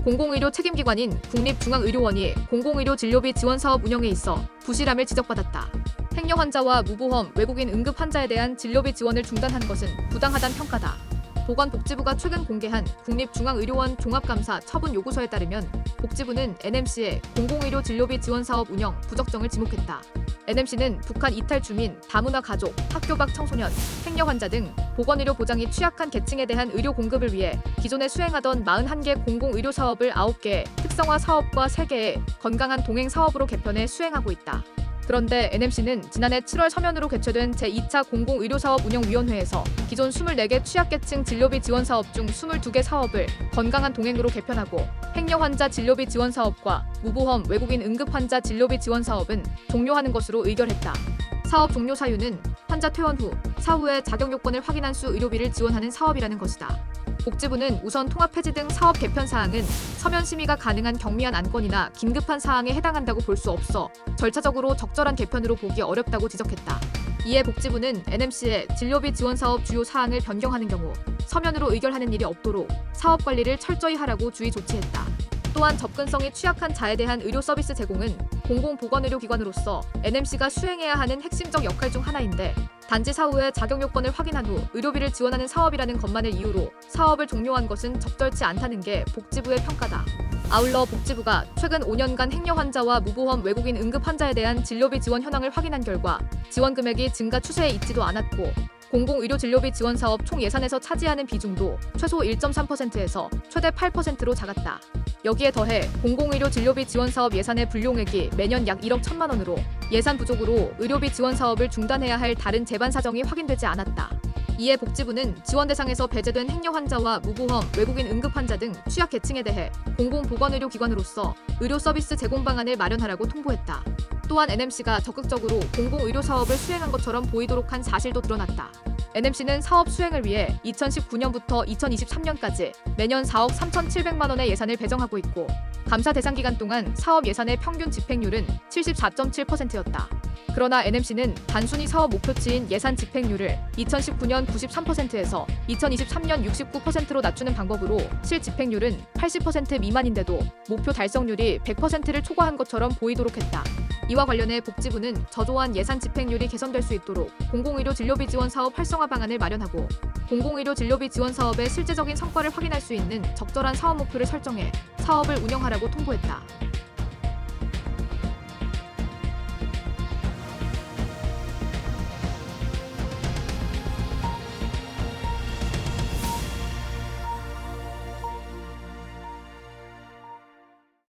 공공의료 책임기관인 국립중앙의료원이 공공의료 진료비 지원사업 운영에 있어 부실함을 지적받았다. 행여 환자와 무보험 외국인 응급 환자에 대한 진료비 지원을 중단한 것은 부당하다는 평가다. 보건복지부가 최근 공개한 국립중앙의료원 종합감사 처분 요구서에 따르면 복지부는 NMC의 공공의료 진료비 지원사업 운영 부적정을 지목했다. NMC는 북한 이탈 주민, 다문화 가족, 학교 밖 청소년, 행여 환자 등 보건의료 보장이 취약한 계층에 대한 의료 공급을 위해 기존에 수행하던 41개 공공의료 사업을 9개의 특성화 사업과 3개의 건강한 동행 사업으로 개편해 수행하고 있다. 그런데 NMC는 지난해 7월 서면으로 개최된 제2차 공공의료사업운영위원회에서 기존 24개 취약계층 진료비 지원 사업 중 22개 사업을 건강한 동행으로 개편하고 행여 환자 진료비 지원 사업과 무보험 외국인 응급 환자 진료비 지원 사업은 종료하는 것으로 의결했다. 사업 종료 사유는 환자 퇴원 후 사후에 자격 요건을 확인한 수 의료비를 지원하는 사업이라는 것이다. 복지부는 우선 통합 폐지 등 사업 개편 사항은 서면 심의가 가능한 경미한 안건이나 긴급한 사항에 해당한다고 볼 수 없어 절차적으로 적절한 개편으로 보기 어렵다고 지적했다. 이에 복지부는 NMC의 진료비 지원 사업 주요 사항을 변경하는 경우 서면으로 의결하는 일이 없도록 사업 관리를 철저히 하라고 주의 조치했다. 또한 접근성이 취약한 자에 대한 의료 서비스 제공은 공공보건의료기관으로서 NMC가 수행해야 하는 핵심적 역할 중 하나인데 단지 사후에 자격 요건을 확인한 후 의료비를 지원하는 사업이라는 것만을 이유로 사업을 종료한 것은 적절치 않다는 게 복지부의 평가다. 아울러 복지부가 최근 5년간 행여 환자와 무보험 외국인 응급 환자에 대한 진료비 지원 현황을 확인한 결과 지원 금액이 증가 추세에 있지도 않았고 공공의료진료비 지원 사업 총 예산에서 차지하는 비중도 최소 1.3%에서 최대 8%로 작았다. 여기에 더해 공공의료 진료비 지원 사업 예산의 불용액이 매년 약 1억 1천만 원으로 예산 부족으로 의료비 지원 사업을 중단해야 할 다른 재반 사정이 확인되지 않았다. 이에 복지부는 지원 대상에서 배제된 행여 환자와 무보험 외국인 응급 환자 등 취약 계층에 대해 공공보건의료기관으로서 의료 서비스 제공 방안을 마련하라고 통보했다. 또한 NMC가 적극적으로 공공의료 사업을 수행한 것처럼 보이도록 한 사실도 드러났다. NMC는 사업 수행을 위해 2019년부터 2023년까지 매년 4억 3,700만 원의 예산을 배정하고 있고 감사 대상 기간 동안 사업 예산의 평균 집행률은 74.7%였다. 그러나 NMC는 단순히 사업 목표치인 예산 집행률을 2019년 93%에서 2023년 69%로 낮추는 방법으로 실집행률은 80% 미만인데도 목표 달성률이 100%를 초과한 것처럼 보이도록 했다. 이와 관련해 복지부는 저조한 예산 집행률이 개선될 수 있도록 공공의료 진료비 지원 사업 활성화 방안을 마련하고 공공의료 진료비 지원 사업의 실제적인 성과를 확인할 수 있는 적절한 사업 목표를 설정해 사업을 운영하라고 통보했다.